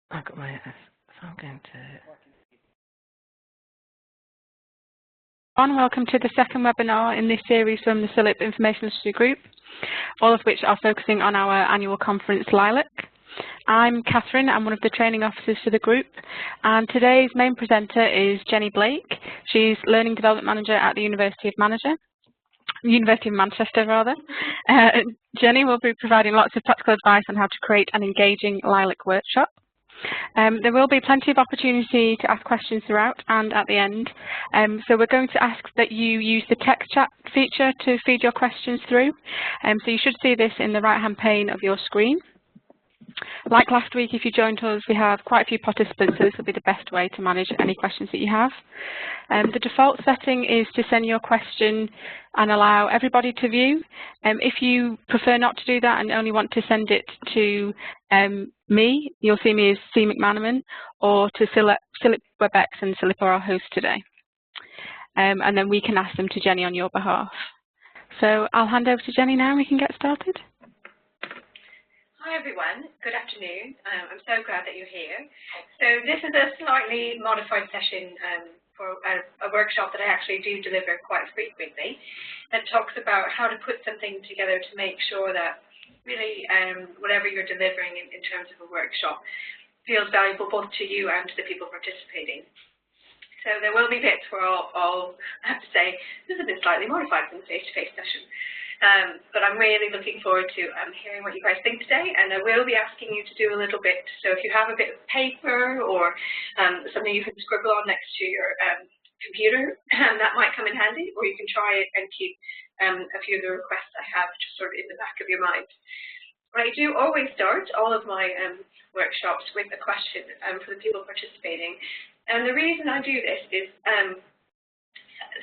I've got my, so I'm going to... Welcome to the second webinar in this series from the CILIP Information Literacy Group, all of which are focusing on our annual conference, LILAC. I'm Catherine, I'm one of the training officers for the group, and today's main presenter is Jennie Blake. She's Learning Development Manager at the University of Manchester. Jennie will be providing lots of practical advice on how to create an engaging LILAC workshop. There will be plenty of opportunity to ask questions throughout and at the end. So we're going to ask that you use the text chat feature to feed your questions through. So you should see this in the right-hand pane of your screen. Like last week, if you joined us, we have quite a few participants, so this will be the best way to manage any questions that you have. The default setting is to send your question and allow everybody to view. If you prefer not to do that and only want to send it to me, you'll see me as C. McManaman, or to CILIP WebEx, and CILIP are our host today. And then we can ask them to Jennie on your behalf. So I'll hand over to Jennie now and we can get started. Hi everyone, good afternoon. I'm so glad that you're here. So this is a slightly modified session for a workshop that I actually do deliver quite frequently that talks about how to put something together to make sure that really whatever you're delivering in terms of a workshop feels valuable both to you and to the people participating. So there will be bits where I'll have to say, this is a bit slightly modified from the face-to-face session. But I'm really looking forward to hearing what you guys think today, and I will be asking you to do a little bit. So if you have a bit of paper or something you can scribble on next to your computer, that might come in handy, or you can try it and keep a few of the requests I have just sort of in the back of your mind. I do always start all of my workshops with a question for the people participating, and the reason I do this is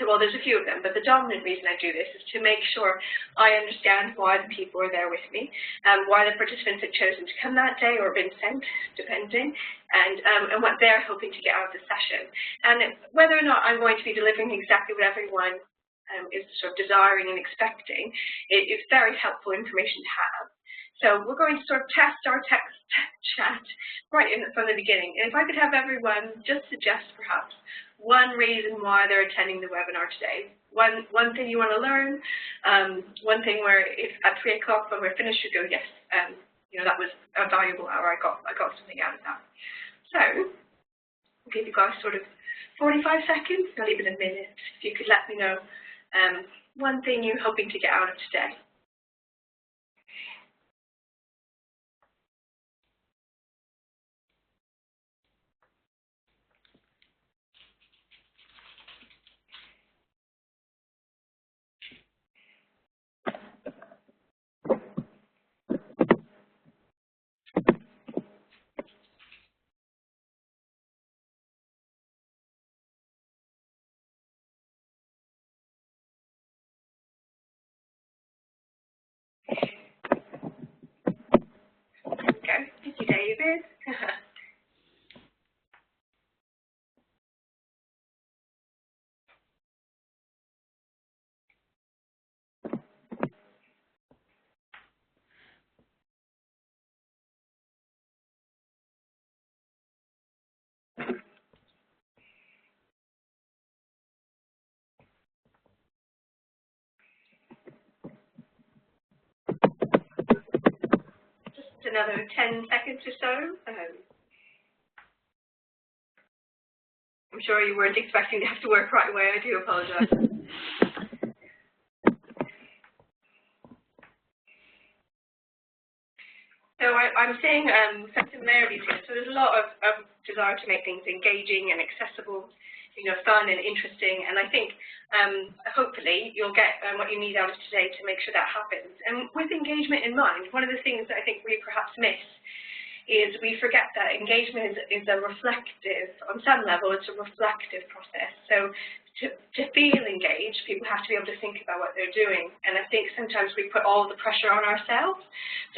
well, there's a few of them, but the dominant reason I do this is to make sure I understand why the people are there with me, why the participants have chosen to come that day or been sent, depending, and what they're hoping to get out of the session. And whether or not I'm going to be delivering exactly what everyone is sort of desiring and expecting, it's very helpful information to have. So we're going to sort of test our text chat right from the beginning. And if I could have everyone just suggest perhaps one reason why they're attending the webinar today. One thing you want to learn, one thing where if at 3 o'clock when we're finished you go, yes, you know, that was a valuable hour, I got something out of that. So I'll give you guys sort of 45 seconds, not even a minute, if you could let me know one thing you're hoping to get out of today. Okay, thank you, David. Another 10 seconds or so. I'm sure you weren't expecting to have to work right away. I do apologize. So I'm seeing some similarities here. So there's a lot of desire to make things engaging and accessible, you know, fun and interesting. And I think hopefully you'll get what you need out of today to make sure that happens. And with engagement in mind, one of the things that I think we perhaps miss is we forget that engagement is a reflective, on some level, it's a reflective process. So to feel engaged, people have to be able to think about what they're doing. And I think sometimes we put all the pressure on ourselves.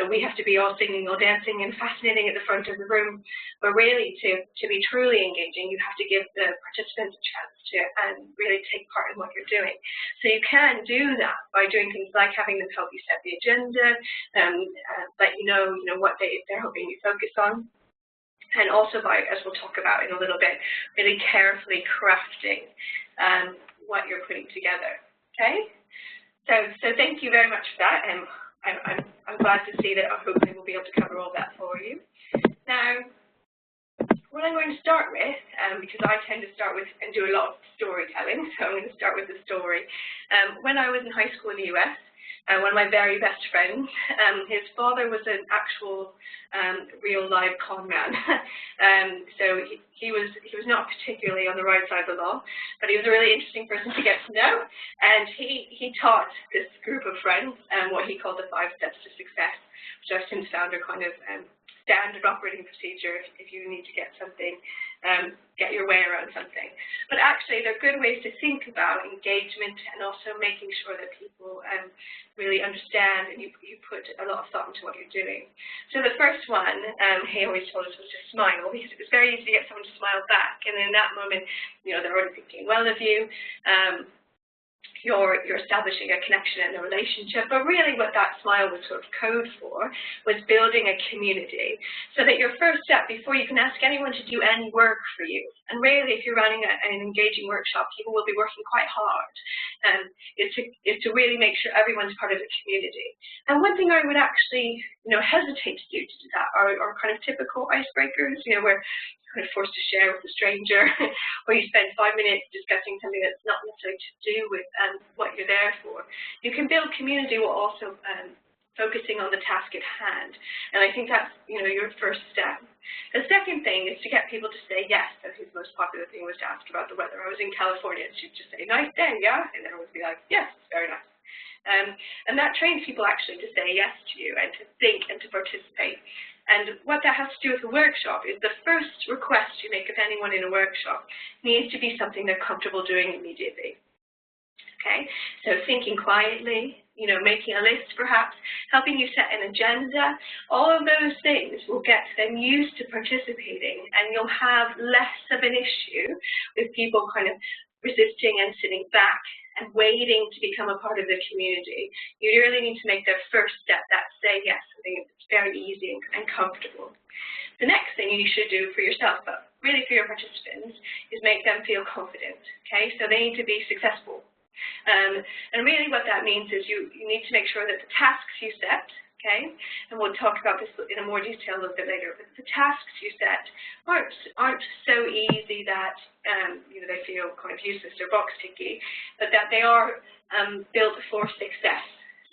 So we have to be all singing or dancing and fascinating at the front of the room. But really, to be truly engaging, you have to give the participants a chance to really take part in what you're doing. So you can do that by doing things like having them help you set the agenda, let you know what they're hoping you focus on. and also by, as we'll talk about in a little bit, really carefully crafting what you're putting together. Okay? So thank you very much for that, and I'm glad to see that hopefully we'll be able to cover all that for you. Now, what I'm going to start with, because I tend to start with and do a lot of storytelling, so I'm going to start with the story. When I was in high school in the US, one of my very best friends, his father was an actual real live con man. So he was not particularly on the right side of the law, but he was a really interesting person to get to know. And he taught this group of friends what he called the 5 steps to success, which I've since found are kind of standard operating procedure if you need to get something, get your way around something. But actually, they're good ways to think about engagement and also making sure that people really understand and you put a lot of thought into what you're doing. So the first one, he always told us, was to smile, because it was very easy to get someone to smile back. And in that moment, you know, they're already thinking well of you. You're establishing a connection and a relationship, but really what that smile was sort of code for was building a community, so that your first step before you can ask anyone to do any work for you, and really if you're running an engaging workshop, people will be working quite hard, is to really make sure everyone's part of the community. And one thing I would actually, you know, hesitate to do that are kind of typical icebreakers, you know, where kind of forced to share with a stranger, or you spend 5 minutes discussing something that's not necessarily to do with what you're there for. You can build community while also focusing on the task at hand, and I think that's, you know, your first step. The second thing is to get people to say yes. So his most popular thing was to ask about the weather. I was in California, and she'd just say, "Nice day, yeah?" And everyone would be like, "Yes, it's very nice." And that trains people actually to say yes to you and to think and to participate. And what that has to do with the workshop is the first request you make of anyone in a workshop needs to be something they're comfortable doing immediately. Okay, so thinking quietly, you know, making a list perhaps, helping you set an agenda, all of those things will get them used to participating, and you'll have less of an issue with people kind of resisting and sitting back and waiting to become a part of the community. You really need to make the first step, that say yes, something that's very easy and comfortable. The next thing you should do for yourself, but really for your participants, is make them feel confident, okay? So they need to be successful. And really what that means is you need to make sure that the tasks you set, okay, and we'll talk about this in a more detail a little bit later, but the tasks you set aren't so easy that you know, they feel kind of useless or box ticky, but that they are built for success.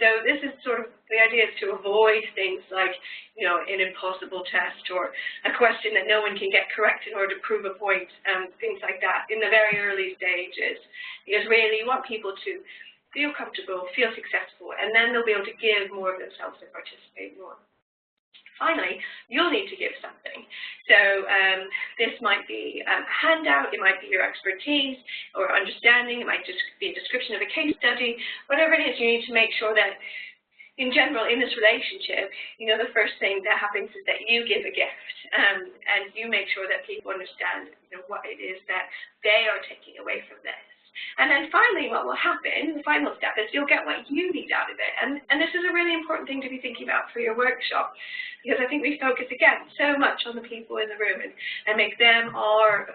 So this is sort of, the idea is to avoid things like, you know, an impossible test or a question that no one can get correct in order to prove a point, things like that in the very early stages. Because really you want people to feel comfortable, feel successful, and then they'll be able to give more of themselves and participate more. Finally, you'll need to give something. So this might be a handout, it might be your expertise or understanding, it might just be a description of a case study, whatever it is, you need to make sure that in general in this relationship, you know, the first thing that happens is that you give a gift, and you make sure that people understand, you know, what it is that they are taking away from this. And then finally, what will happen, the final step, is you'll get what you need out of it. And this is a really important thing to be thinking about for your workshop, because I think we focus, again, so much on the people in the room and make them our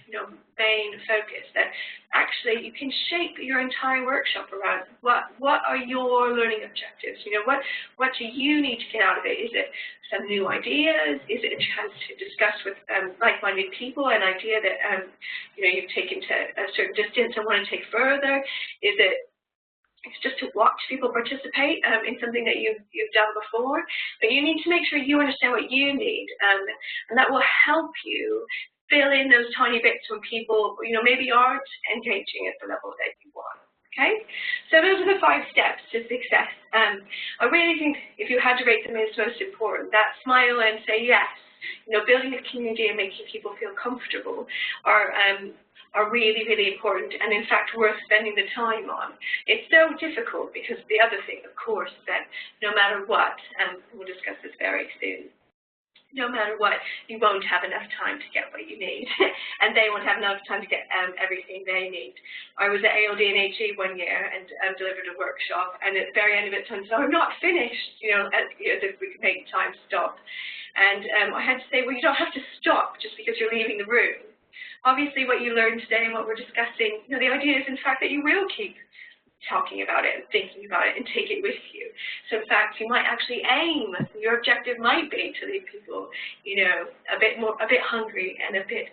you know, main focus, that actually you can shape your entire workshop around what are your learning objectives. You know, what do you need to get out of it? Is it some new ideas? Is it a chance to discuss with like-minded people an idea that you know, you've taken to a certain distance and want to take further? Is it just to watch people participate in something that you've done before? But you need to make sure you understand what you need, and that will help you fill in those tiny bits when people, you know, maybe aren't engaging at the level that you want. Okay, so those are the 5 steps to success. I really think if you had to rate them as most important, that smile and say yes, you know, building a community and making people feel comfortable are really, really important, and in fact worth spending the time on. It's so difficult because the other thing, of course, is that no matter what, and we'll discuss this very soon, no matter what, you won't have enough time to get what you need, and they won't have enough time to get everything they need. I was at ALD and HE one year and delivered a workshop, and at the very end of it, someone said, "Oh, I'm not finished," you know, as if we could make time stop. And I had to say, well, you don't have to stop just because you're leaving the room. Obviously, what you learned today and what we're discussing, the idea is, in fact, that you will keep talking about it and thinking about it and take it with you. So, in fact, you might actually aim, your objective might be to leave people, a bit hungry and a bit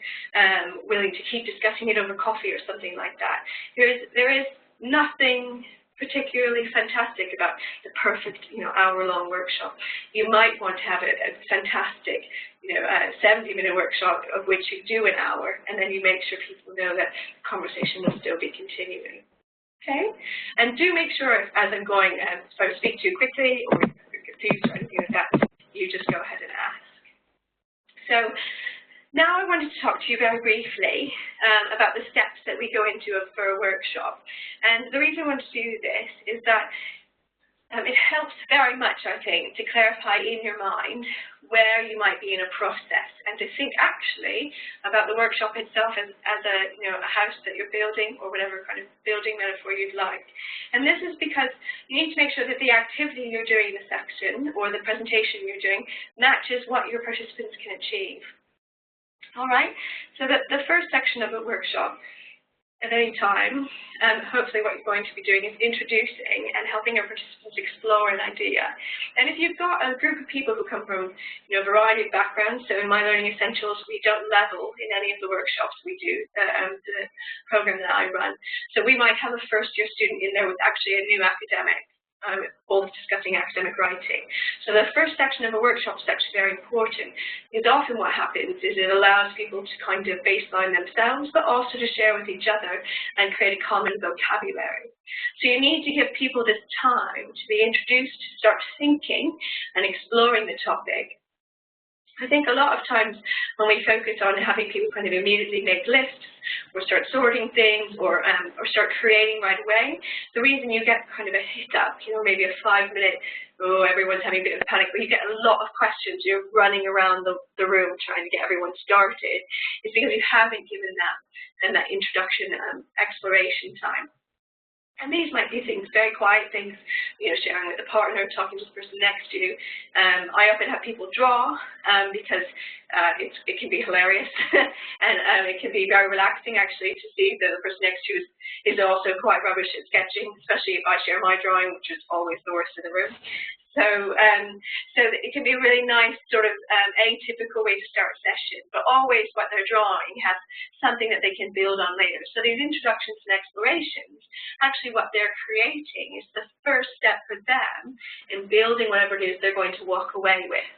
willing to keep discussing it over coffee or something like that. There is nothing particularly fantastic about the perfect, hour-long workshop. You might want to have a fantastic, 70-minute workshop of which you do an hour, and then you make sure people know that the conversation will still be continuing. Okay? And do make sure, as I'm going, if I speak too quickly or you're confused or anything like that, you just go ahead and ask. So now I wanted to talk to you very briefly about the steps that we go into for a workshop. And the reason I want to do this is that it helps very much, I think, to clarify in your mind where you might be in a process and to think actually about the workshop itself as a house that you're building or whatever kind of building metaphor you'd like. And this is because you need to make sure that the activity you're doing in the section or the presentation you're doing matches what your participants can achieve. All right, so the first section of a workshop at any time, hopefully what you're going to be doing is introducing and helping your participants explore an idea. And if you've got a group of people who come from a variety of backgrounds, so in My Learning Essentials, we don't level in any of the workshops we do, the program that I run. So we might have a first-year student in there with actually a new academic, both discussing academic writing. So the first section of a workshop is actually very important, because often what happens is it allows people to kind of baseline themselves, but also to share with each other and create a common vocabulary. So you need to give people this time to be introduced, to start thinking and exploring the topic. I think a lot of times when we focus on having people kind of immediately make lists or start sorting things or start creating right away, the reason you get kind of a hiccup, maybe a 5-minute, oh, everyone's having a bit of panic, but you get a lot of questions, you're running around the room trying to get everyone started, is because you haven't given that introduction exploration time. And these might be things, very quiet things, sharing with a partner, talking to the person next to you. I often have people draw because it can be hilarious and it can be very relaxing actually to see that the person next to you is also quite rubbish at sketching, especially if I share my drawing, which is always the worst in the room. So it can be a really nice sort of atypical way to start a session, but always what they're drawing has something that they can build on later. So these introductions and explorations, actually what they're creating is the first step for them in building whatever it is they're going to walk away with.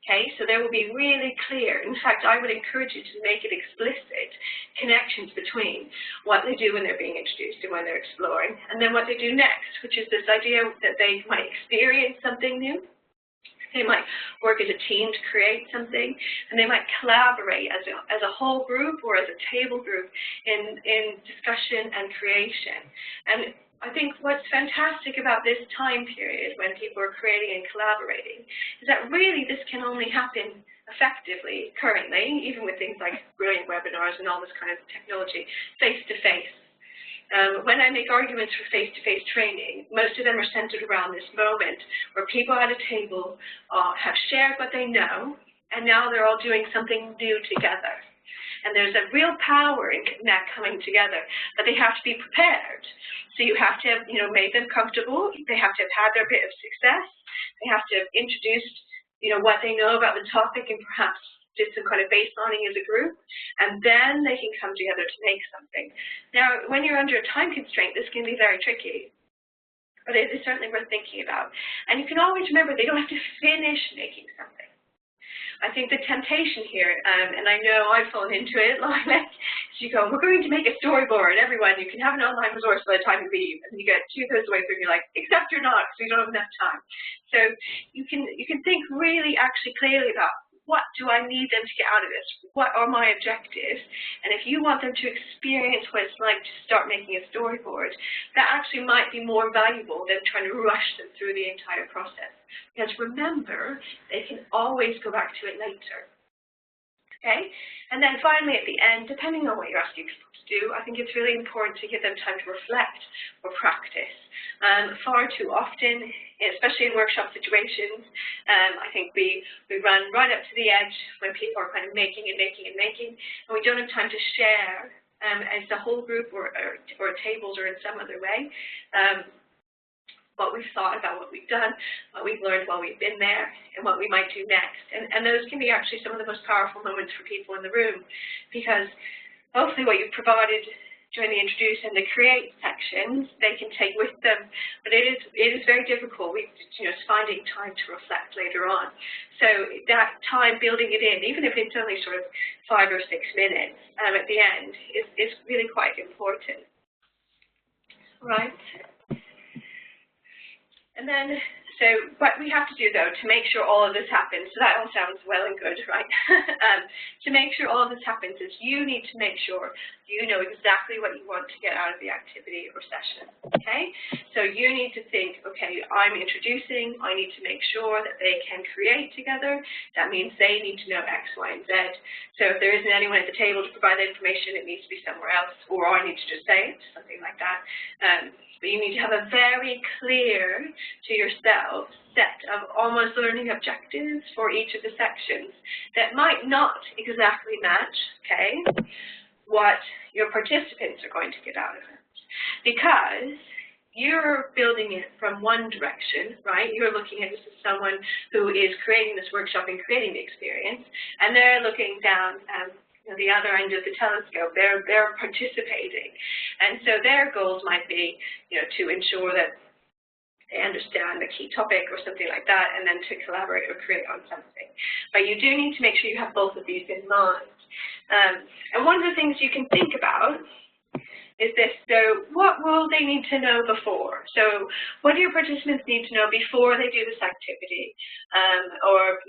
Okay, so there will be really clear, in fact, I would encourage you to make it explicit, connections between what they do when they're being introduced and when they're exploring, and then what they do next, which is this idea that they might experience something new, they might work as a team to create something, and they might collaborate as a whole group or as a table group in discussion and creation. And I think what's fantastic about this time period when people are creating and collaborating is that really this can only happen effectively currently, even with things like brilliant webinars and all this kind of technology, face-to-face. When I make arguments for face-to-face training, most of them are centered around this moment where people at a table have shared what they know, and now they're all doing something new together. And there's a real power in that coming together, but they have to be prepared. So you have to have, made them comfortable. They have to have had their bit of success. They have to have introduced, what they know about the topic and perhaps did some kind of baselining as a group, and then they can come together to make something. Now, when you're under a time constraint, this can be very tricky, but it is certainly worth thinking about. And you can always remember they don't have to finish making something. I think the temptation here, and I know I've fallen into it, LILAC, is you go, we're going to make a storyboard, everyone, you can have an online resource by the time you leave, and you get 2/3 of the way through and you're like, except you're not, because we don't have enough time. So you can think really actually clearly about what do I need them to get out of this? What are my objectives? And if you want them to experience what it's like to start making a storyboard, that actually might be more valuable than trying to rush them through the entire process. Because remember, they can always go back to it later. Okay? And then finally at the end, depending on what you're asking people to do, I think it's really important to give them time to reflect or practice. Far too often, especially in workshop situations, I think we run right up to the edge when people are kind of making, and we don't have time to share as the whole group or tables or in some other way. What we've thought about what we've done, what we've learned while we've been there, and what we might do next. And those can be actually some of the most powerful moments for people in the room, because hopefully what you've provided during the introduce and the create sections, they can take with them. But it is very difficult. It's finding time to reflect later on. So that time, building it in, even if it's only sort of 5 or 6 minutes at the end, is really quite important. Right. And then, so what we have to do, though, to make sure all of this happens, so that all sounds well and good, right? To make sure all of this happens is you need to make sure you know exactly what you want to get out of the activity or session, okay? So you need to think, okay, I'm introducing, I need to make sure that they can create together. That means they need to know X, Y, and Z. So if there isn't anyone at the table to provide the information, it needs to be somewhere else, or I need to just say it, something like that. But you need to have a very clear to yourself set of almost learning objectives for each of the sections that might not exactly match, okay, what your participants are going to get out of it. Because you're building it from one direction, right? You're looking at this as someone who is creating this workshop and creating the experience, and they're looking down the other end of the telescope. They're participating, and so their goals might be, to ensure that they understand the key topic or something like that, and then to collaborate or create on something. But you do need to make sure you have both of these in mind. And one of the things you can think about is this: so what will they need to know before? So what do your participants need to know before they do this activity, or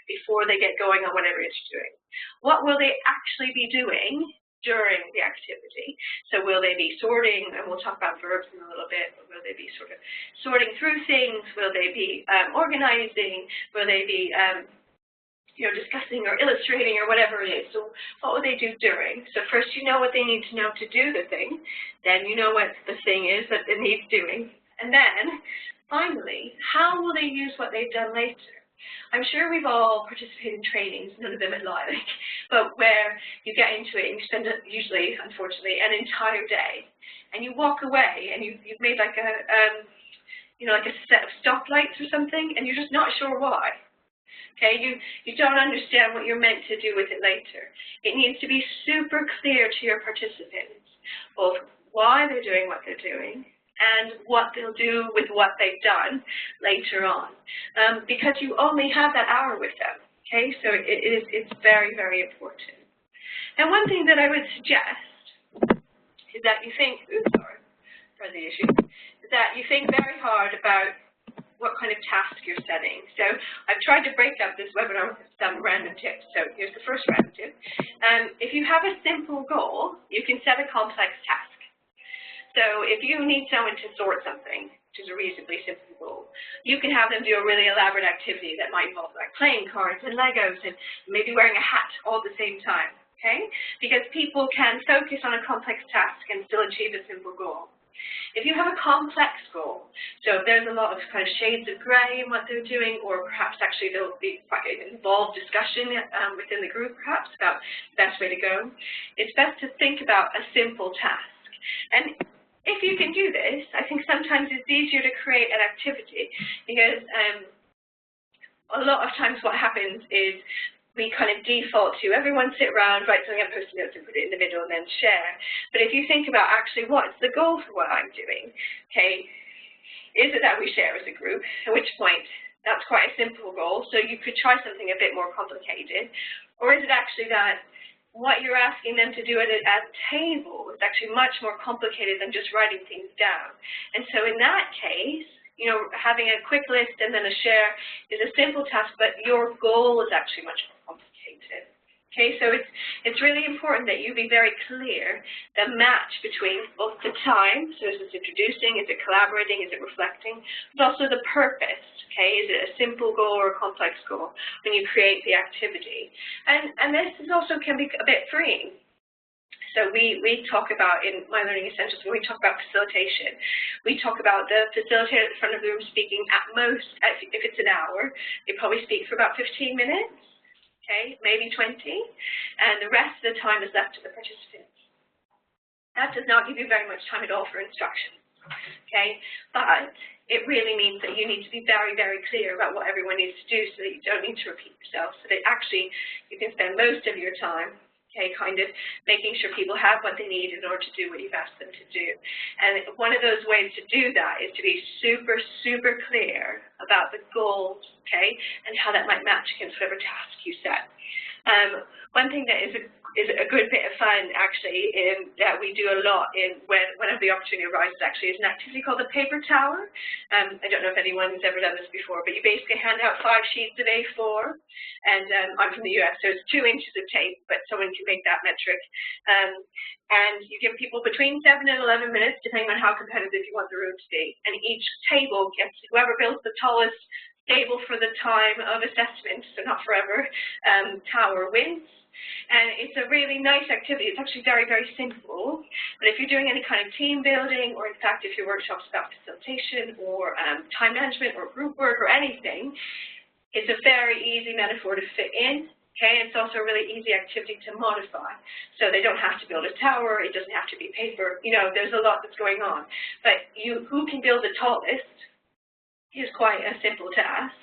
before they get going on whatever it's doing? What will they actually be doing during the activity? So will they be sorting, and we'll talk about verbs in a little bit, but will they be sort of sorting through things? Will they be organizing? Will they be discussing or illustrating or whatever it is? So what will they do during? So first you know what they need to know to do the thing, then you know what the thing is that it needs doing, and then finally, how will they use what they've done later? I'm sure we've all participated in trainings, none of them at LILAC, but where you get into it and you spend usually, unfortunately, an entire day, and you walk away and you've made like a like a set of stoplights or something, and you're just not sure why. Okay, you don't understand what you're meant to do with it later. It needs to be super clear to your participants, both why they're doing what they're doing and what they'll do with what they've done later on, because you only have that hour with them. Okay, so it's very, very important. And one thing that I would suggest is that you think, sorry the issue, is that you think very hard about what kind of task you're setting. So I've tried to break up this webinar with some random tips. So here's the first random tip. If you have a simple goal, you can set a complex task. So if you need someone to sort something, which is a reasonably simple goal, you can have them do a really elaborate activity that might involve like playing cards and Legos and maybe wearing a hat all at the same time, okay? Because people can focus on a complex task and still achieve a simple goal. If you have a complex goal, so if there's a lot of kind of shades of gray in what they're doing, or perhaps actually there'll be quite an involved discussion within the group perhaps about the best way to go, it's best to think about a simple task. And if you can do this, I think sometimes it's easier to create an activity, because a lot of times what happens is we kind of default to everyone sit around, write something on Post-it notes and put it in the middle and then share. But if you think about actually what's the goal for what I'm doing, okay, is it that we share as a group, at which point that's quite a simple goal, so you could try something a bit more complicated, or is it actually that what you're asking them to do at a table is actually much more complicated than just writing things down. And so in that case, having a quick list and then a share is a simple task, but your goal is actually much more complicated. Okay, so it's really important that you be very clear the match between both the time, so is it introducing, is it collaborating, is it reflecting, but also the purpose. Okay, is it a simple goal or a complex goal when you create the activity? And this is also can be a bit freeing. So we talk about, in My Learning Essentials, when we talk about facilitation, we talk about the facilitator at the front of the room speaking at most, if it's an hour, they probably speak for about 15 minutes. Okay, maybe 20, and the rest of the time is left to the participants. That does not give you very much time at all for instruction, okay? But it really means that you need to be very, very clear about what everyone needs to do so that you don't need to repeat yourself, so that actually you can spend most of your time, okay, kind of making sure people have what they need in order to do what you've asked them to do. And one of those ways to do that is to be super, super clear about the goals, okay, and how that might match against whatever task you set. One thing that is a good bit of fun, actually, that we do a lot whenever the opportunity arises, actually, is an activity called the paper tower. I don't know if anyone's ever done this before, but you basically hand out 5 sheets of A4, and I'm from the US, so it's 2 inches of tape, but someone can make that metric. And you give people between 7 and 11 minutes, depending on how competitive you want the room to be. And each table gets, whoever builds the tallest table for the time of assessment, so not forever, tower wins. And it's a really nice activity. It's actually very, very simple. But if you're doing any kind of team building, or in fact, if your workshop's about facilitation or time management or group work or anything, it's a very easy metaphor to fit in. Okay, it's also a really easy activity to modify. So they don't have to build a tower. It doesn't have to be paper. You know, there's a lot that's going on. But who can build the tallest is quite a simple task,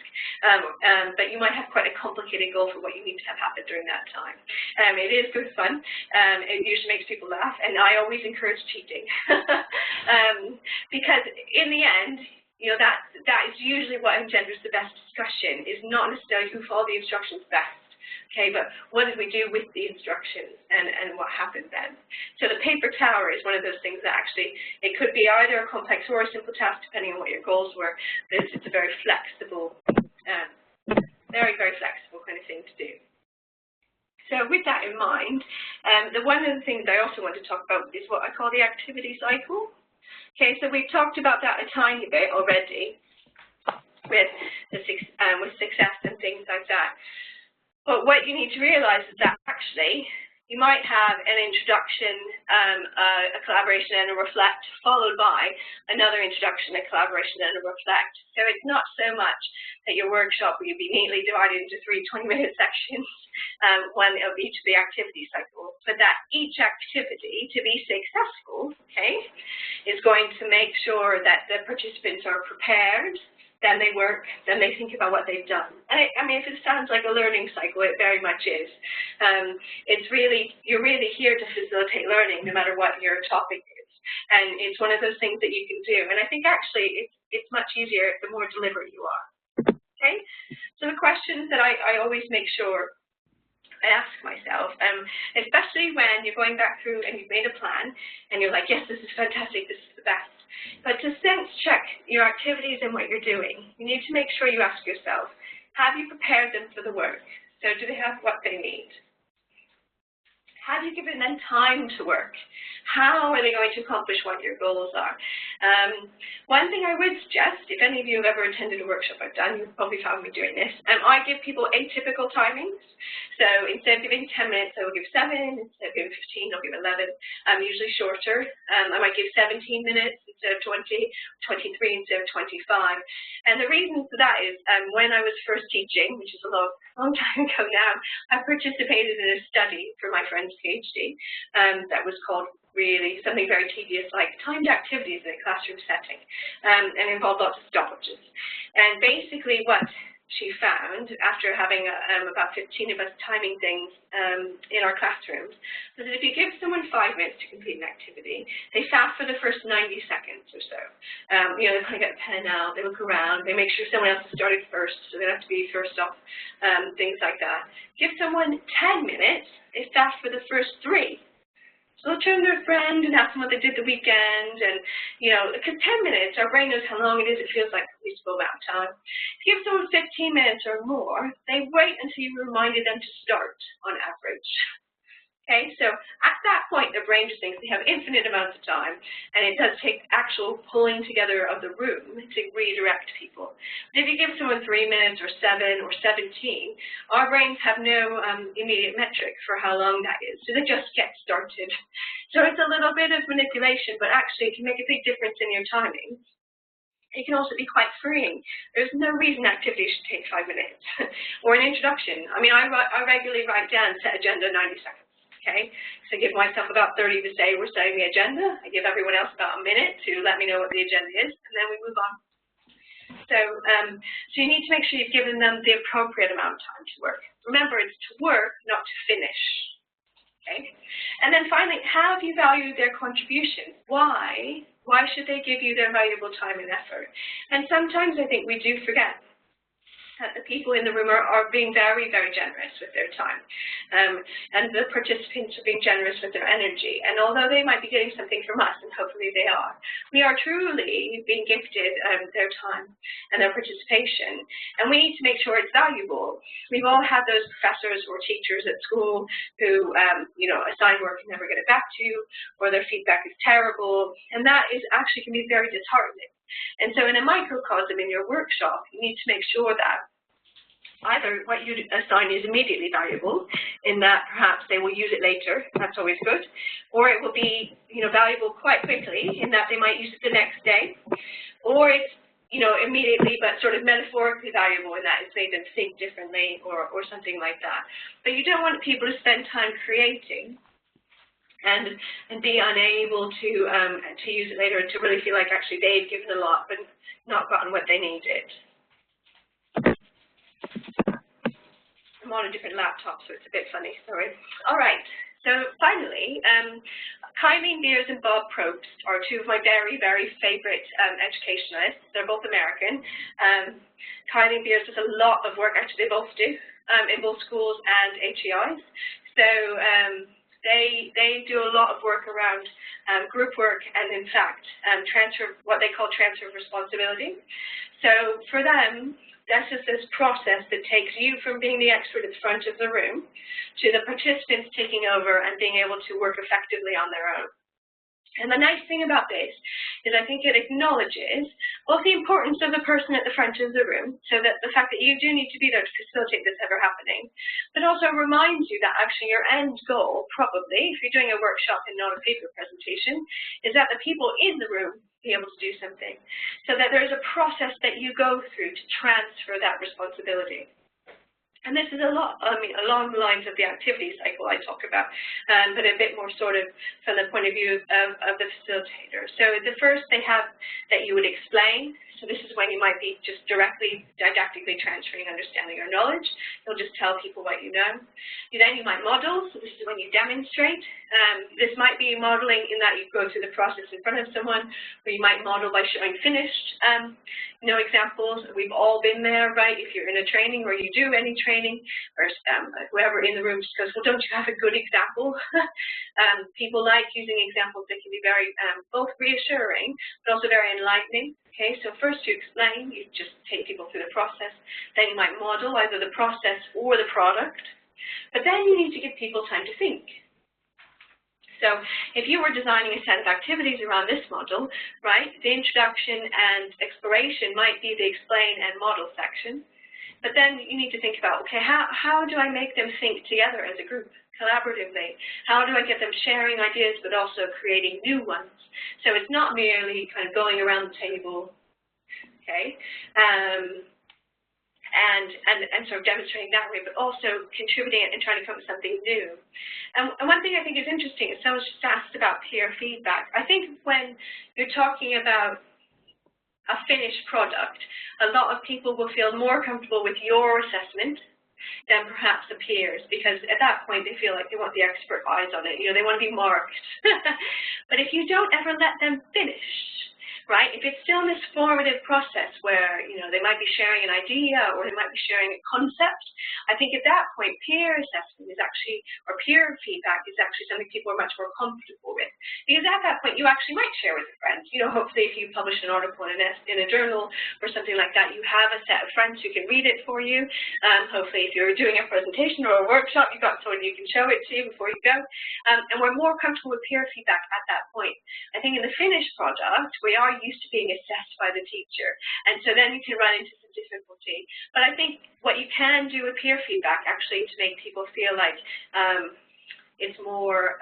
but you might have quite a complicated goal for what you need to have happen during that time. It is good fun. It usually makes people laugh, and I always encourage cheating because in the end, you know, that is usually what engenders the best discussion. Is not necessarily who followed the instructions best. Okay, but what did we do with the instructions and what happened then? So the paper tower is one of those things that actually, it could be either a complex or a simple task depending on what your goals were, but it's a very flexible, very, very flexible kind of thing to do. So with that in mind, one of the things I also want to talk about is what I call the activity cycle. Okay, so we've talked about that a tiny bit already with success and things like that. But what you need to realize is that actually you might have an introduction, a collaboration and a reflect, followed by another introduction, a collaboration and a reflect. So it's not so much that your workshop will be neatly divided into 3 20-minute sections, one of each of the activity cycles, but that each activity, to be successful, okay, is going to make sure that the participants are prepared. Then they work, then they think about what they've done. And I mean, if it sounds like a learning cycle, it very much is. It's really, you're really here to facilitate learning, no matter what your topic is. And it's one of those things that you can do. And I think actually it's much easier the more deliberate you are. Okay? So the questions that I always make sure I ask myself, especially when you're going back through and you've made a plan and you're like, yes, this is fantastic, this is the best. But to sense check your activities and what you're doing, you need to make sure you ask yourself, have you prepared them for the work? So do they have what they need? Have you given them time to work? How are they going to accomplish what your goals are? One thing I would suggest, if any of you have ever attended a workshop I've done, you've probably found me doing this, I give people atypical timings. So instead of giving 10 minutes, I will give 7. Instead of giving 15, I'll give 11. Usually shorter. I might give 17 minutes instead of 20, 23 instead of 25. And the reason for that is when I was first teaching, which is a long time ago now, I participated in a study for my friend's PhD that was called really something very tedious like timed activities in a classroom setting, and involved lots of stopwatches. And basically what she found, after having about 15 of us timing things in our classrooms, was that if you give someone 5 minutes to complete an activity, they sat for the first 90 seconds or so. You know, they kind of get a pen out, they look around, they make sure someone else has started first, so they don't have to be first off, things like that. Give someone 10 minutes, they sat for the first 3. So they'll turn to their friend and ask them what they did the weekend, and, you know, because 10 minutes, our brain knows how long it is, it feels like a reasonable amount of time. If you give someone 15 minutes or more, they wait until you reminded them to start, on average. Okay, so at that point, their brain just thinks they have infinite amounts of time, and it does take actual pulling together of the room to redirect people. But if you give someone 3 minutes or 7 or 17, our brains have no immediate metric for how long that is, so they just get started. So it's a little bit of manipulation, but actually it can make a big difference in your timing. It can also be quite freeing. There's no reason activity should take 5 minutes or an introduction. I mean, I regularly write down set agenda 90 seconds. Okay, so I give myself about 30 to say we're setting the agenda. I give everyone else about a minute to let me know what the agenda is, and then we move on. So, so you need to make sure you've given them the appropriate amount of time to work. Remember, it's to work, not to finish. Okay, and then finally, have you valued their contribution? Why? Why should they give you their valuable time and effort? And sometimes I think we do forget that the people in the room are being very, very generous with their time. And the participants are being generous with their energy. And although they might be getting something from us, and hopefully they are, we are truly being gifted their time and their participation. And we need to make sure it's valuable. We've all had those professors or teachers at school who, you know, assign work and never get it back to you, or their feedback is terrible. And that is actually can be very disheartening. And so in a microcosm in your workshop, you need to make sure that either what you assign is immediately valuable, in that perhaps they will use it later, that's always good, or it will be, you know, valuable quite quickly, in that they might use it the next day, or it's, you know, immediately but sort of metaphorically valuable, in that it's made them think differently, or something like that. But you don't want people to spend time creating and be unable to use it later, and to really feel like actually they've given a lot but not gotten what they needed. I'm on a different laptop, so it's a bit funny, sorry. All right, so finally, Kylene Beers and Bob Probst are two of my very, very favorite educationalists. They're both American. Kylene Beers does a lot of work, actually they both do, in both schools and HEIs. So they do a lot of work around group work and, in fact, what they call transfer of responsibility. So for them, that's just this process that takes you from being the expert at the front of the room to the participants taking over and being able to work effectively on their own. And the nice thing about this is I think it acknowledges both the importance of the person at the front of the room, so that the fact that you do need to be there to facilitate this ever happening, but also reminds you that actually your end goal, probably, if you're doing a workshop and not a paper presentation, is that the people in the room be able to do something, so that there's a process that you go through to transfer that responsibility. And this is a lot, I mean, along the lines of the activity cycle I talk about, but a bit more sort of from the point of view of the facilitator. So the first they have that you would explain. So this is when you might be just directly, didactically transferring understanding or knowledge. You'll just tell people what you know. Then you might model. So this is when you demonstrate. This might be modeling in that you go through the process in front of someone, or you might model by showing finished, examples. We've all been there, right? If you're in a training or you do any training, or whoever in the room just goes, well, don't you have a good example? People like using examples that can be very both reassuring, but also very enlightening. Okay, so first you explain, you just take people through the process. Then you might model either the process or the product. But then you need to give people time to think. So if you were designing a set of activities around this model, right, the introduction and exploration might be the explain and model section. But then you need to think about, okay, how do I make them think together as a group, collaboratively? How do I get them sharing ideas but also creating new ones? So it's not merely kind of going around the table, okay, and sort of demonstrating that way, but also contributing and trying to come up with something new. And one thing I think is interesting is someone just asked about peer feedback. I think when you're talking about a finished product, a lot of people will feel more comfortable with your assessment than perhaps the peers, because at that point they feel like they want the expert eyes on it, they want to be marked. But if you don't ever let them finish, right? If it's still in this formative process where, they might be sharing an idea or they might be sharing a concept, I think at that point, peer assessment is actually, or peer feedback is actually something people are much more comfortable with. Because at that point, you actually might share with a friend. Hopefully if you publish an article in a journal or something like that, you have a set of friends who can read it for you. Hopefully if you're doing a presentation or a workshop, you've got someone you can show it to before you go. And we're more comfortable with peer feedback at that point. I think in the finished product, we are used to being assessed by the teacher, and so then you can run into some difficulty. But I think what you can do with peer feedback actually to make people feel like it's more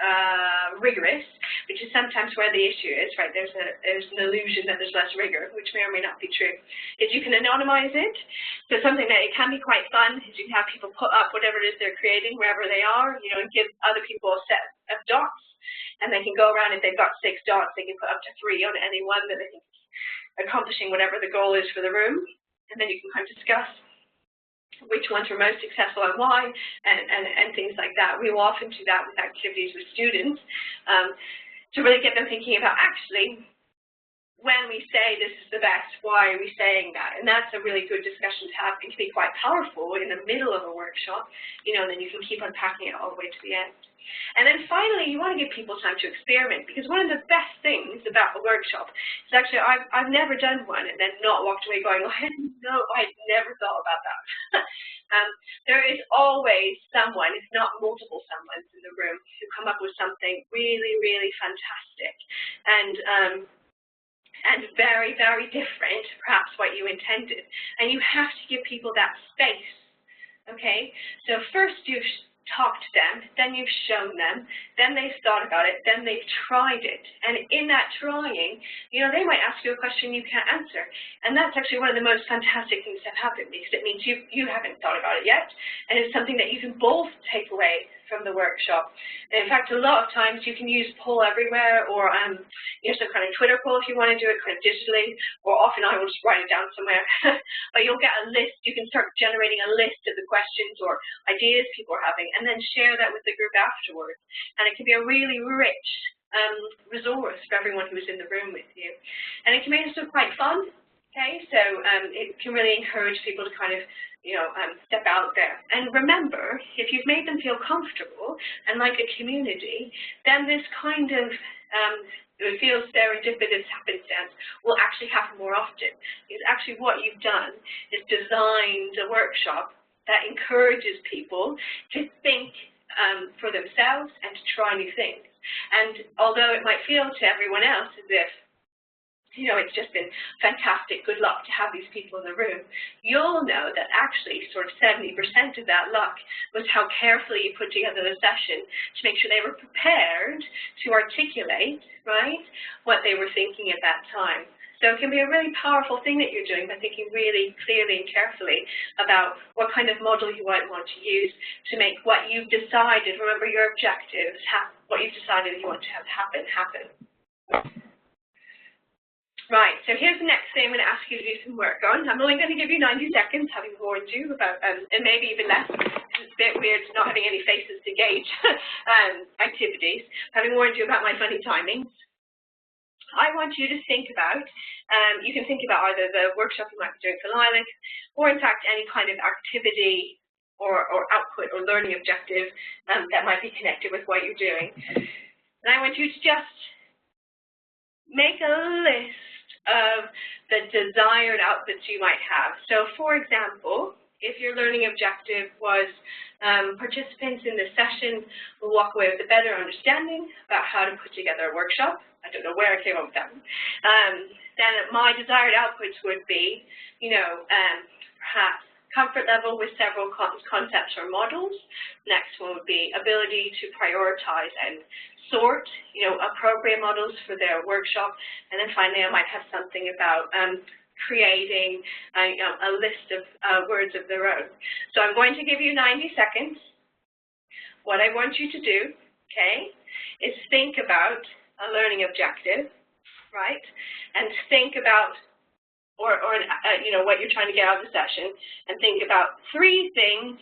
rigorous, which is sometimes where the issue is, right? There's an illusion that there's less rigor, which may or may not be true, is you can anonymize it. So something that it can be quite fun is you can have people put up whatever it is they're creating wherever they are, and give other people a set of dots, and they can go around. If they've got 6 dots, they can put up to 3 on any one that they think is accomplishing whatever the goal is for the room, and then you can kind of discuss which ones were most successful and why, and things like that. We will often do that with activities with students to really get them thinking about, actually, when we say this is the best, why are we saying that? And that's a really good discussion to have. It can be quite powerful in the middle of a workshop, and then you can keep unpacking it all the way to the end. And then finally, you want to give people time to experiment, because one of the best things about a workshop is actually I've never done one and then not walked away going, oh, no, I never thought about that. There is always someone, if not multiple someones in the room, who come up with something really, really fantastic and very, very different, perhaps what you intended. And you have to give people that space, okay? So first you talk to them, then you've shown them, then they've thought about it, then they've tried it. And in that trying, they might ask you a question you can't answer. And that's actually one of the most fantastic things that have happened, because it means you haven't thought about it yet, and it's something that you can both take away from the workshop. And in fact, a lot of times you can use poll everywhere, or some kind of Twitter poll if you want to do it kind of digitally, or often I will just write it down somewhere. But you'll get a list. You can start generating a list of the questions or ideas people are having, and then share that with the group afterwards. And it can be a really rich resource for everyone who is in the room with you. And it can make it still quite fun. Okay, so it can really encourage people to kind of step out there. And remember, if you've made them feel comfortable and like a community, then this kind of it feels serendipitous happenstance will actually happen more often. Because actually what you've done is designed a workshop that encourages people to think for themselves and to try new things. And although it might feel to everyone else as if it's just been fantastic, good luck to have these people in the room, you'll know that actually sort of 70% of that luck was how carefully you put together the session to make sure they were prepared to articulate, right, what they were thinking at that time. So it can be a really powerful thing that you're doing by thinking really clearly and carefully about what kind of model you might want to use to make what you've decided, remember your objectives, what you've decided you want to have happen. Right, so here's the next thing I'm going to ask you to do some work on. I'm only going to give you 90 seconds, having warned you about, and maybe even less. It's a bit weird not having any faces to gauge activities, having warned you about my funny timings. I want you to think about, you can think about either the workshop you might be doing for LILAC, or in fact any kind of activity or output or learning objective that might be connected with what you're doing. And I want you to just make a list of the desired outputs you might have. So for example, if your learning objective was participants in this session will walk away with a better understanding about how to put together a workshop. I don't know where I came up with that. Then my desired outputs would be, perhaps comfort level with several concepts or models. Next one would be ability to prioritize and sort, appropriate models for their workshop. And then finally, I might have something about creating a list of words of their own. So I'm going to give you 90 seconds. What I want you to do, okay, is think about a learning objective, right? And think about what you're trying to get out of the session, and think about 3 things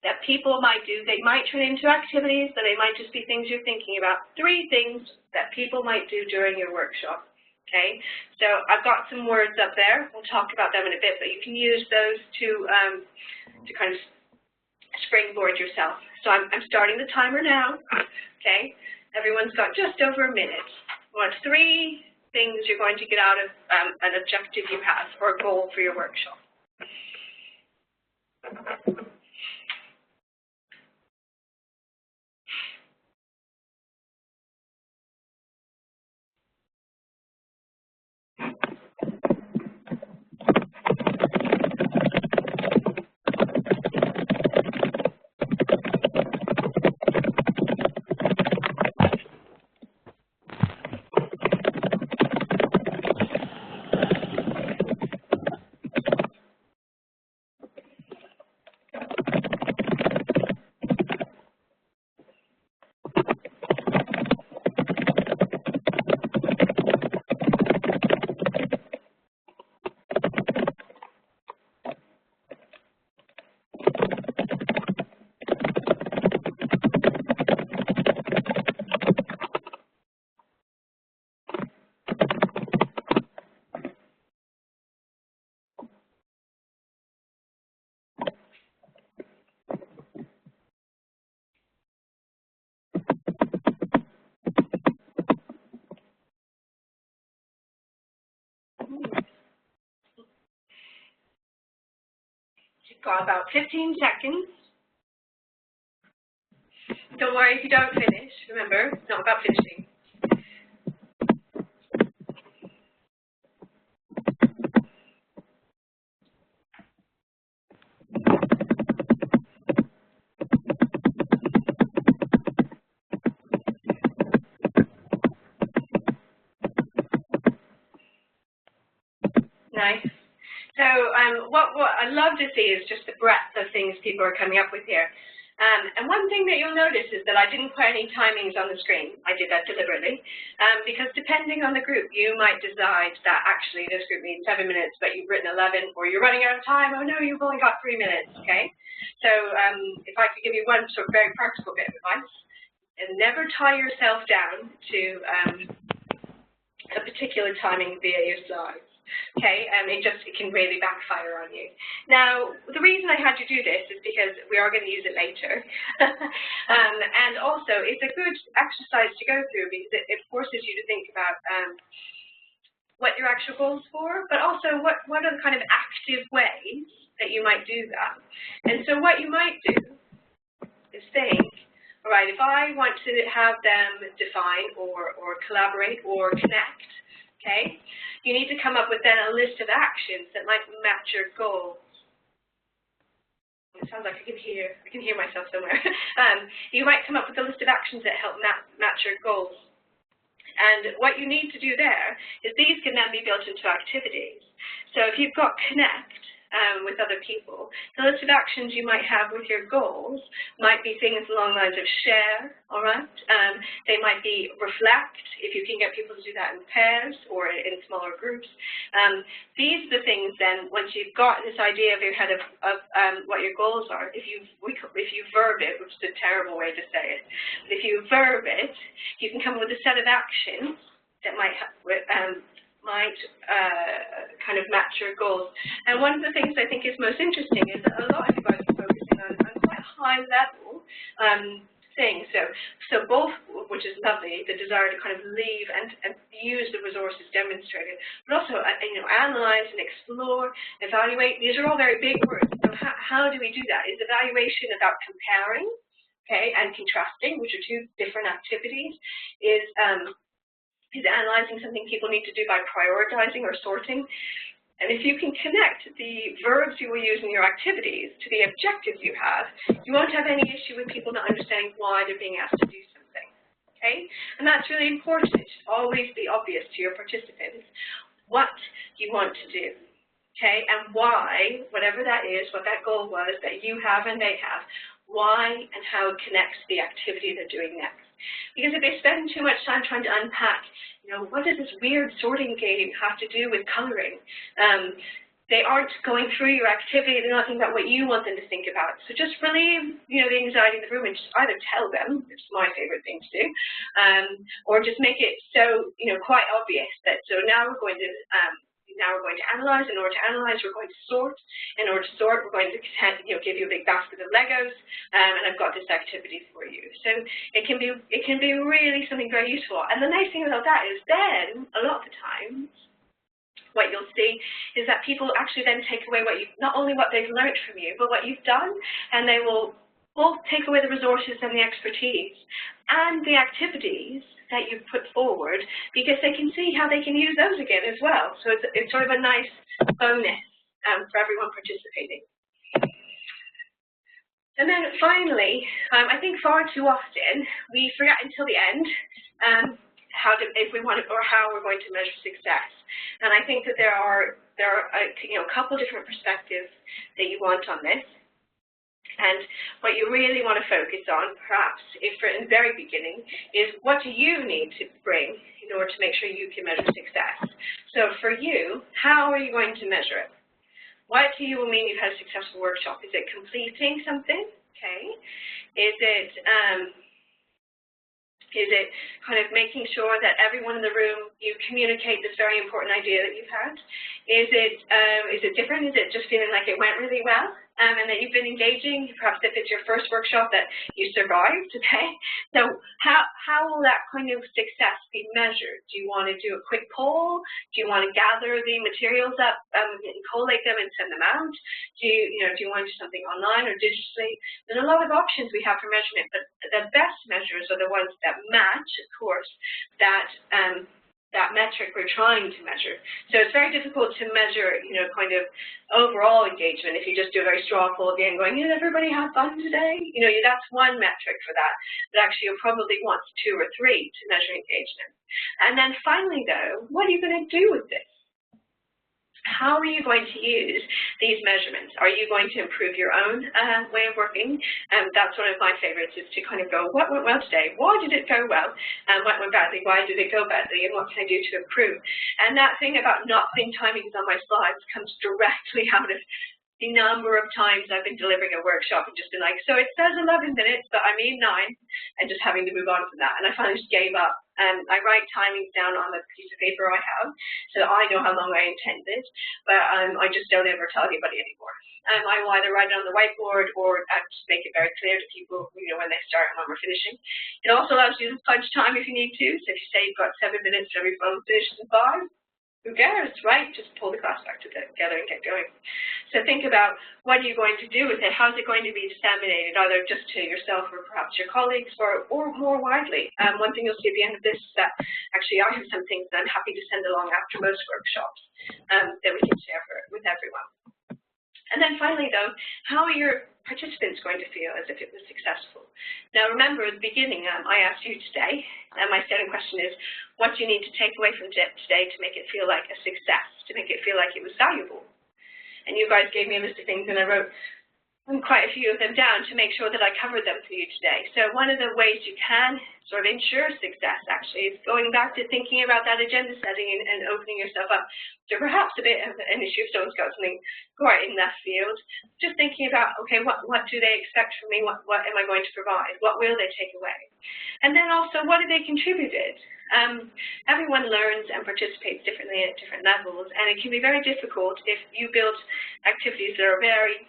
that people might do. They might turn into activities, but they might just be things you're thinking about. 3 things that people might do during your workshop. Okay, so I've got some words up there. We'll talk about them in a bit, but you can use those to kind of springboard yourself. So I'm starting the timer now. Okay, everyone's got just over a minute. What 3 things you're going to get out of an objective you have or a goal for your workshop? You've got about 15 seconds. Don't worry if you don't finish. Remember, it's not about finishing. Nice. So what I love to see is just the breadth of things people are coming up with here. And one thing that you'll notice is that I didn't put any timings on the screen. I did that deliberately because depending on the group, you might decide that actually this group needs 7 minutes, but you've written 11, or you're running out of time. Oh no, you've only got 3 minutes. Okay. So if I could give you one sort of very practical bit of advice, and never tie yourself down to a particular timing via your slides. Okay, it can really backfire on you. Now, the reason I had to do this is because we are going to use it later. And also, it's a good exercise to go through because it forces you to think about what your actual goals for, but also what are the kind of active ways that you might do that. And so what you might do is think, all right, if I want to have them define or collaborate or connect, okay, you need to come up with then a list of actions that might match your goals. It sounds like I can hear myself somewhere. You might come up with a list of actions that help match your goals. And what you need to do there is these can then be built into activities. So if you've got connect with other people, the list of actions you might have with your goals might be things along the lines of share, all right? They might be reflect, if you can get people to do that in pairs or in smaller groups. These are the things then, once you've got this idea of your head of what your goals are, if you verb it, which is a terrible way to say it, but if you verb it, you can come up with a set of actions that might kind of match your goals. And one of the things I think is most interesting is that a lot of you guys are focusing on quite high level things. So both, which is lovely, the desire to kind of leave and use the resources demonstrated, but also analyze and explore, evaluate. These are all very big words. So how do we do that? Is evaluation about comparing, okay, and contrasting, which are 2 different activities? Is analyzing something people need to do by prioritizing or sorting. And if you can connect the verbs you will use in your activities to the objectives you have, you won't have any issue with people not understanding why they're being asked to do something. Okay? And that's really important. It should always be obvious to your participants what you want to do. Okay? And why, whatever that is, what that goal was that you have and they have, why and how it connects to the activity they're doing next. Because if they spend too much time trying to unpack, what does this weird sorting game have to do with coloring? they aren't going through your activity, they're not thinking about what you want them to think about. So just relieve, the anxiety in the room and just either tell them, which is my favorite thing to do, or just make it so, quite obvious that, so now we're going to analyze. In order to analyze, we're going to sort. In order to sort, we're going to give you a big basket of Legos, and I've got this activity for you. So it can be really something very useful. And the nice thing about that is then, a lot of the times, what you'll see is that people actually then take away not only what they've learned from you, but what you've done, and they will both take away the resources and the expertise and the activities that you've put forward, because they can see how they can use those again as well. So it's sort of a nice bonus for everyone participating. And then finally, I think far too often we forget until the end how we're going to measure success. And I think that there are a couple different perspectives that you want on this. And what you really want to focus on, perhaps, in the very beginning, is what do you need to bring in order to make sure you can measure success. So for you, how are you going to measure it? What to you will mean you've had a successful workshop? Is it completing something? Okay. Is it kind of making sure that everyone in the room, you communicate this very important idea that you've had? Is it different? Is it just feeling like it went really well and that you've been engaging? Perhaps if it's your first workshop that you survived, okay? So how will that kind of success be measured? Do you want to do a quick poll? Do you want to gather the materials up and collate them and send them out? Do you want to do something online or digitally? There's a lot of options we have for measurement, but the best measures are the ones that match, of course, that metric we're trying to measure. So it's very difficult to measure, kind of overall engagement if you just do a very straw poll at the end going, did everybody have fun today? That's one metric for that. But actually you'll probably want 2 or 3 to measure engagement. And then finally though, what are you going to do with this? How are you going to use these measurements? Are you going to improve your own way of working? That's one of my favorites, is to kind of go, what went well today? Why did it go well? What went badly? Why did it go badly? And what can I do to improve? And that thing about not putting timings on my slides comes directly out of the number of times I've been delivering a workshop and just been like, so it says 11 minutes, but I mean 9, and just having to move on from that. And I finally just gave up. I write timings down on a piece of paper I have, so I know how long I intended, but I just don't ever tell anybody anymore. I will either write it on the whiteboard or just make it very clear to people, when they start and when we're finishing. It also allows you to punch time if you need to. So if you say you've got 7 minutes and everyone finishes in 5, who cares, right? Just pull the class back together and get going. So think about, what are you going to do with it? How is it going to be disseminated, either just to yourself or perhaps your colleagues, or more widely? One thing you'll see at the end of this is that actually I have some things that I'm happy to send along after most workshops that we can share with everyone. And then finally, though, how are your participants going to feel as if it was successful? Now, remember, at the beginning, I asked you today, and my second question is, what do you need to take away from today to make it feel like a success, to make it feel like it was valuable? And you guys gave me a list of things, and I wrote quite a few of them down to make sure that I covered them for you today. So one of the ways you can sort of ensure success, actually, is going back to thinking about that agenda setting and opening yourself up to perhaps a bit of an issue if someone's got something quite in left field. Just thinking about, okay, what do they expect from me? What am I going to provide? What will they take away? And then also, what have they contributed? Everyone learns and participates differently at different levels, and it can be very difficult if you build activities that are very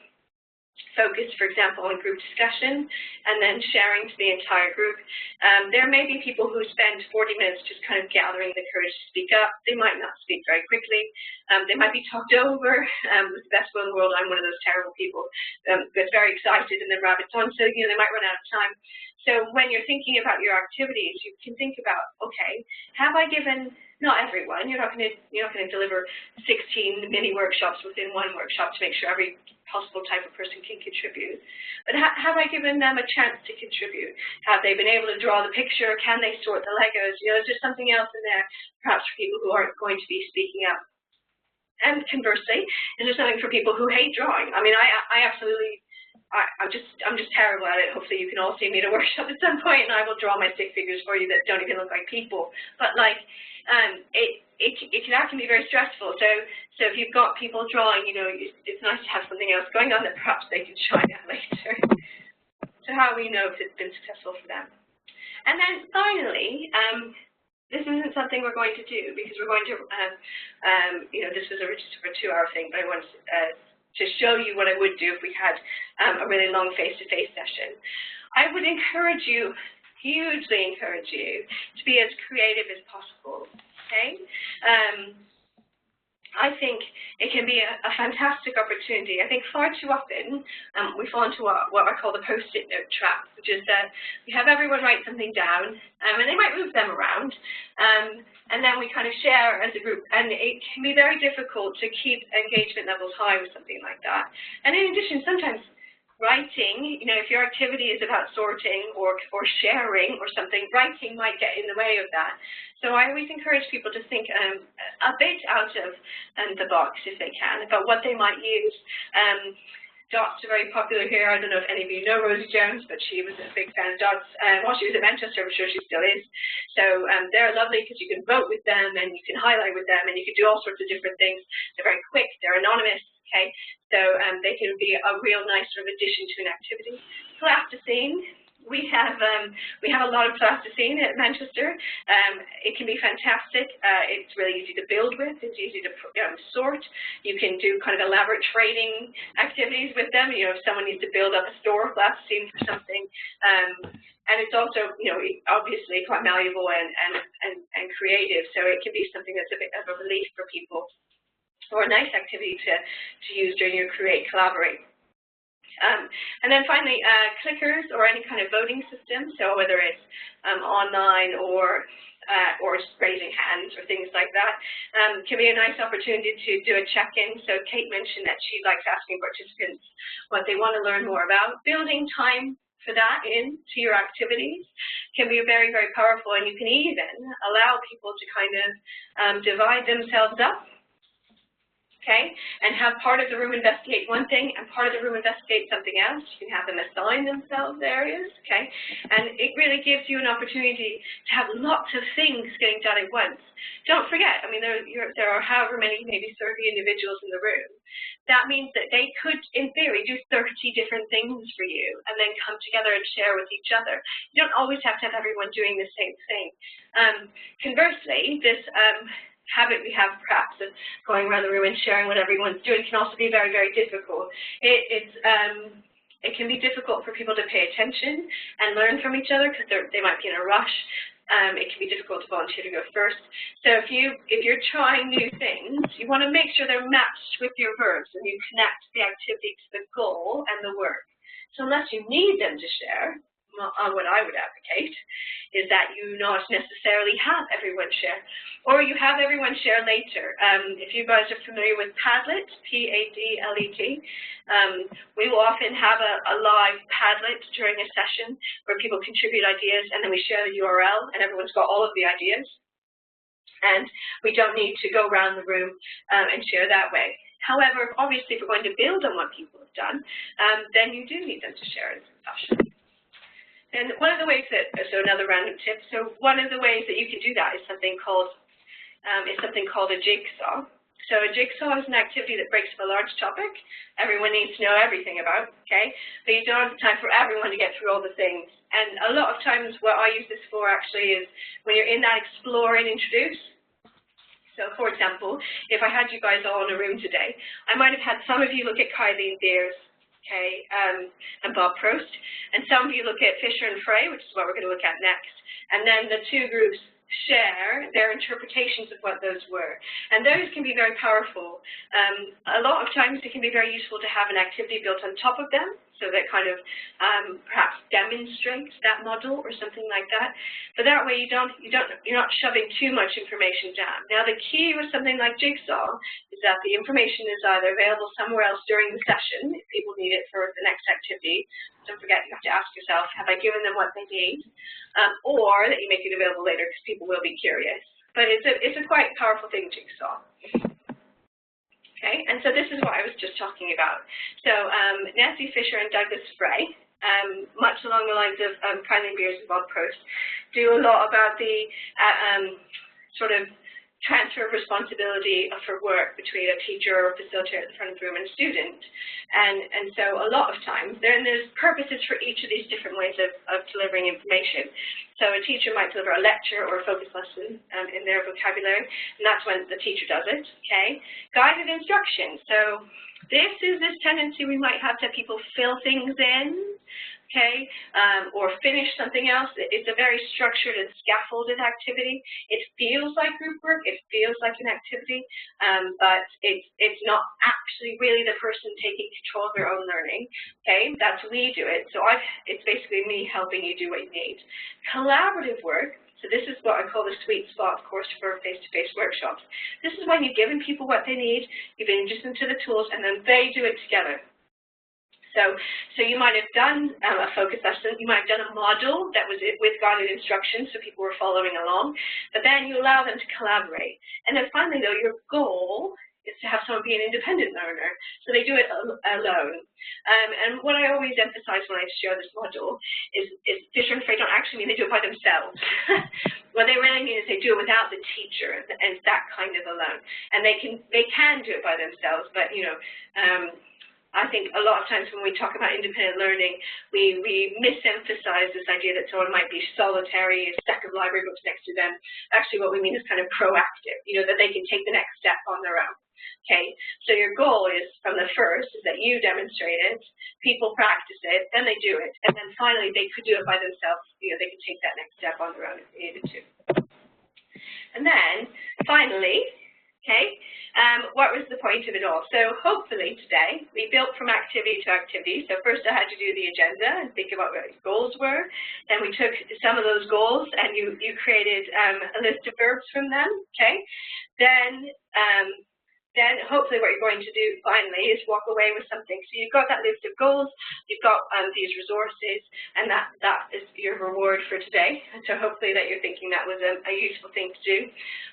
focused, for example, on group discussion and then sharing to the entire group. There may be people who spend 40 minutes just kind of gathering the courage to speak up. They might not speak very quickly. They might be talked over. With the best will in the world, I'm one of those terrible people who gets very excited and then rabbits on, so they might run out of time. So when you're thinking about your activities, you can think about, okay, have I given, not everyone, you're not going to deliver 16 mini workshops within one workshop to make sure every possible type of person can contribute, but have I given them a chance to contribute? Have they been able to draw the picture? Can they sort the Legos? Is there something else in there, perhaps for people who aren't going to be speaking up? And conversely, is there something for people who hate drawing? I mean, I absolutely I'm just terrible at it. Hopefully you can all see me at a workshop at some point, and I will draw my stick figures for you that don't even look like people. But like, it can be very stressful. So if you've got people drawing, you know, it's nice to have something else going on that perhaps they can shine at later. So how do we know if it's been successful for them? And then finally, this isn't something we're going to do because we're going to, you know, this was just for a 2-hour thing, but I wanted to show you what I would do if we had a really long face-to-face session. I would encourage you, hugely encourage you, to be as creative as possible, okay? I think it can be a fantastic opportunity. I think far too often we fall into what I call the post-it note trap, which is that we have everyone write something down, and they might move them around, and then we kind of share as a group, and it can be very difficult to keep engagement levels high with something like that. And in addition, sometimes writing, you know, if your activity is about sorting or sharing or something, writing might get in the way of that. So I always encourage people to think a bit out of the box, if they can, about what they might use. Dots are very popular here. I don't know if any of you know Rosie Jones, but she was a big fan of dots. While she was at Manchester, I'm sure she still is. So they're lovely because you can vote with them and you can highlight with them and you can do all sorts of different things. They're very quick. They're anonymous. Okay, so they can be a real nice sort of addition to an activity. Plasticine, we have a lot of plasticine at Manchester. It can be fantastic. It's really easy to build with. It's easy to sort. You can do kind of elaborate trading activities with them. You know, if someone needs to build up a store of plasticine for something, and it's also, you know, obviously quite malleable and creative. So it can be something that's a bit of a relief for people, or a nice activity to use during your Create Collaborate. And then finally, clickers or any kind of voting system, so whether it's online or just raising hands or things like that, can be a nice opportunity to do a check-in. So Kate mentioned that she likes asking participants what they want to learn more about. Building time for that into your activities can be very, very powerful, and you can even allow people to kind of divide themselves up. Okay, and have part of the room investigate one thing and part of the room investigate something else. You can have them assign themselves areas, okay, and it really gives you an opportunity to have lots of things getting done at once. Don't forget, I mean, there are however many, maybe 30 individuals in the room. That means that they could, in theory, do 30 different things for you and then come together and share with each other. You don't always have to have everyone doing the same thing. Conversely, this habit we have perhaps of going around the room and sharing what everyone's doing can also be very, very difficult. It can be difficult for people to pay attention and learn from each other because they might be in a rush. It can be difficult to volunteer to go first. So if you're trying new things, you want to make sure they're matched with your verbs and you connect the activity to the goal and the work. So unless you need them to share, what I would advocate is that you not necessarily have everyone share, or you have everyone share later. If you guys are familiar with Padlet, P-A-D-L-E-T, we will often have a live Padlet during a session where people contribute ideas and then we share the URL and everyone's got all of the ideas. And we don't need to go around the room and share that way. However, obviously, if we're going to build on what people have done, then you do need them to share in some fashion. And one of the ways that, so another random tip, so one of the ways that you can do that is something called a jigsaw. So a jigsaw is an activity that breaks up a large topic everyone needs to know everything about, okay? But you don't have time for everyone to get through all the things. And a lot of times what I use this for actually is when you're in that explore and introduce. So for example, if I had you guys all in a room today, I might have had some of you look at Kylene Beers, okay, and Bob Prost, and some of you look at Fisher and Frey, which is what we're going to look at next, and then the two groups share their interpretations of what those were. And those can be very powerful. A lot of times it can be very useful to have an activity built on top of them, so that kind of perhaps demonstrates that model or something like that. But that way you're not shoving too much information down. Now the key with something like Jigsaw is that the information is either available somewhere else during the session, if people need it for the next activity. Don't forget, you have to ask yourself, have I given them what they need? Or that you make it available later because people will be curious. But it's a quite powerful thing, Jigsaw. Okay, and so this is what I was just talking about. So Nancy Fisher and Douglas Frey, much along the lines of Kylie Beers and Bob Prost, do a lot about the sort of transfer of responsibility for work between a teacher or facilitator at the front of the room and a student. And so a lot of times, there's purposes for each of these different ways of delivering information. So a teacher might deliver a lecture or a focus lesson in their vocabulary, and that's when the teacher does it, okay? Guided instruction. So this is this tendency we might have to have people fill things in, okay, or finish something else. It's a very structured and scaffolded activity. It feels like group work, it feels like an activity, but it's not actually really the person taking control of their own learning, okay? That's we do it. So it's basically me helping you do what you need. Collaborative work. So this is what I call the sweet spot, of course, for face-to-face workshops. This is when you've given people what they need, you've introduced them to the tools, and then they do it together. So you might have done a focus lesson, you might have done a module that was with guided instructions, so people were following along, but then you allow them to collaborate. And then finally, though, your goal is to have someone be an independent learner, so they do it alone. And what I always emphasize when I share this module is Fisher and Frey don't actually mean they do it by themselves. What they really mean is they do it without the teacher, and it's that kind of alone. And they can do it by themselves, but you know, I think a lot of times when we talk about independent learning, we misemphasize this idea that someone might be solitary, a stack of library books next to them. Actually, what we mean is kind of proactive, you know, that they can take the next step on their own. Okay, so your goal is, from the first, is that you demonstrate it, people practice it, then they do it, and then finally they could do it by themselves. You know, they could take that next step on their own if they needed to. And then, finally, okay, what was the point of it all? So hopefully today, we built from activity to activity. So first I had to do the agenda and think about what your goals were. Then we took some of those goals and you created a list of verbs from them, okay? Then hopefully what you're going to do finally is walk away with something. So you've got that list of goals, you've got these resources, and that is your reward for today. And so hopefully that you're thinking that was a useful thing to do.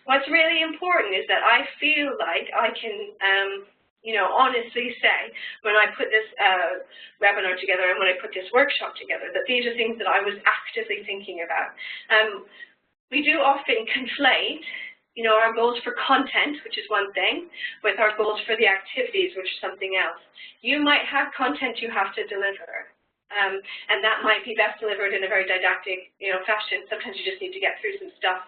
What's really important is that I feel like I can you know, honestly say, when I put this webinar together and when I put this workshop together, that these are things that I was actively thinking about. We do often conflate, you know, our goals for content, which is one thing, with our goals for the activities, which is something else. You might have content you have to deliver, and that might be best delivered in a very didactic, you know, fashion. Sometimes you just need to get through some stuff.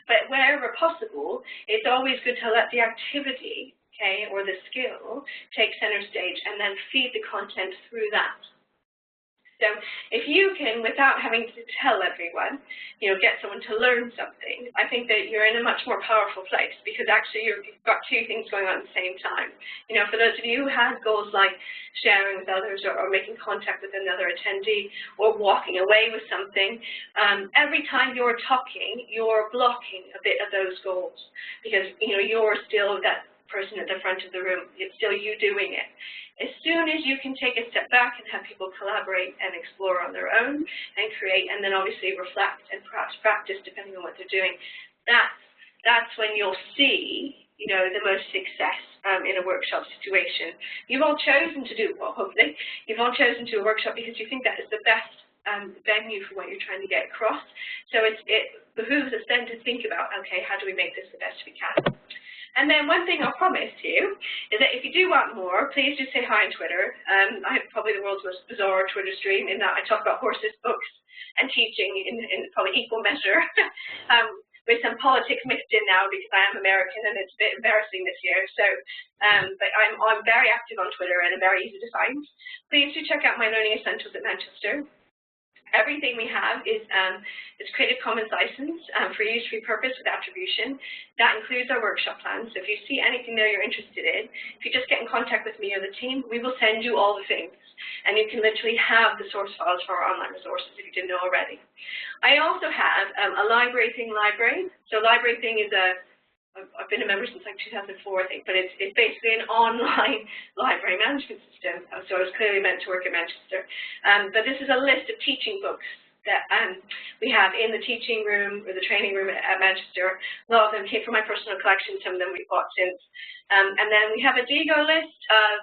But wherever possible, it's always good to let the activity, okay, or the skill take center stage and then feed the content through that. So if you can, without having to tell everyone, you know, get someone to learn something, I think that you're in a much more powerful place, because actually you've got two things going on at the same time. You know, for those of you who have goals like sharing with others or making contact with another attendee or walking away with something, every time you're talking, you're blocking a bit of those goals, because, you know, you're still that person at the front of the room. It's still you doing it. As soon as you can take a step back and have people collaborate and explore on their own and create, and then obviously reflect and perhaps practice depending on what they're doing, that's when you'll see, you know, the most success in a workshop situation. You've all chosen to do, well, hopefully, you've all chosen to do a workshop because you think that is the best venue for what you're trying to get across. So it behooves us then to think about, okay, how do we make this the best we can? And then one thing I'll promise you is that if you do want more, please just say hi on Twitter. I have probably the world's most bizarre Twitter stream in that I talk about horses, books, and teaching in probably equal measure, with some politics mixed in now because I am American and it's a bit embarrassing this year. So, but I'm very active on Twitter and I'm very easy to find. Please do check out my Learning Essentials at Manchester. Everything we have is Creative Commons license for use, repurpose with attribution. That includes our workshop plans. So if you see anything there you're interested in, if you just get in contact with me or the team, we will send you all the things. And you can literally have the source files for our online resources if you didn't know already. I also have a Library Thing library. So Library Thing is I've been a member since like 2004, I think, but it's basically an online library management system. So I was clearly meant to work at Manchester. But this is a list of teaching books that we have in the teaching room or the training room at Manchester. A lot of them came from my personal collection, some of them we've bought since. And then we have a Digo list of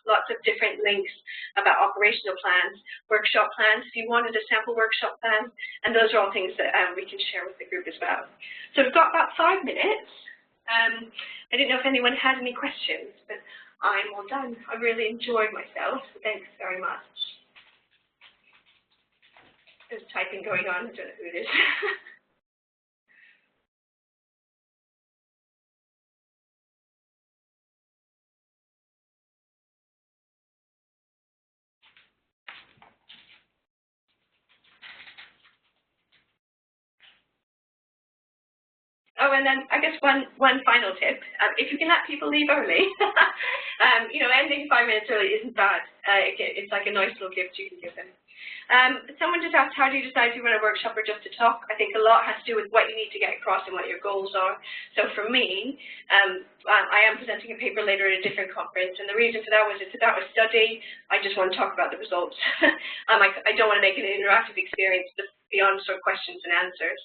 lots of different links about operational plans, workshop plans, if you wanted a sample workshop plan, and those are all things that we can share with the group as well. So we've got about 5 minutes. I didn't know if anyone had any questions, but I'm all done. I really enjoyed myself, so thanks very much. There's typing going on, I don't know who it is. Oh, and then I guess one final tip: if you can let people leave early, you know, ending 5 minutes early isn't bad. It's like a nice little gift you can give them. Someone just asked, how do you decide if you run a workshop or just to talk? I think a lot has to do with what you need to get across and what your goals are. So for me, I am presenting a paper later at a different conference, and the reason for that was it's about a study. I just want to talk about the results. I don't want to make it an interactive experience beyond sort of questions and answers.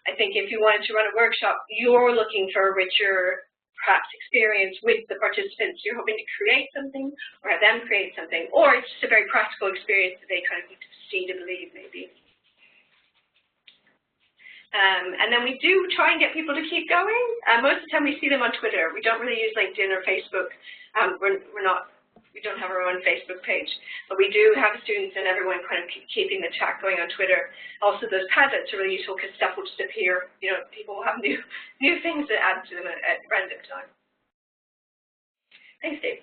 I think if you wanted to run a workshop, you're looking for a richer, perhaps, experience with the participants. You're hoping to create something or have them create something, or it's just a very practical experience that they kind of need to see to believe, maybe. And then we do try and get people to keep going. Most of the time we see them on Twitter. We don't really use LinkedIn or Facebook. We don't have our own Facebook page, but we do have students and everyone kind of keeping the chat going on Twitter. Also, those Padlets are really useful because stuff will just appear. You know, people will have new things to add to them at random time. Thanks, Dave.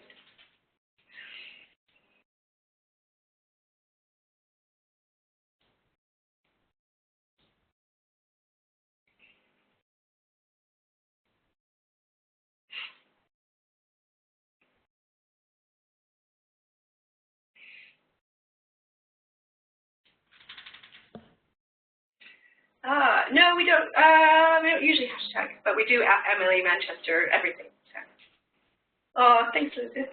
No, we don't usually hashtag, but we do at Emily Manchester everything. So. Oh, thanks, Lucas.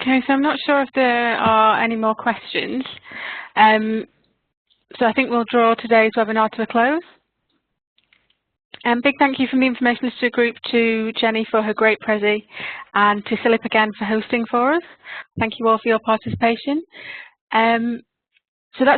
Okay, so I'm not sure if there are any more questions. So I think we'll draw today's webinar to a close. Big thank you from the Information Literacy Group to Jennie for her great prezi, and to CILIP again for hosting for us. Thank you all for your participation.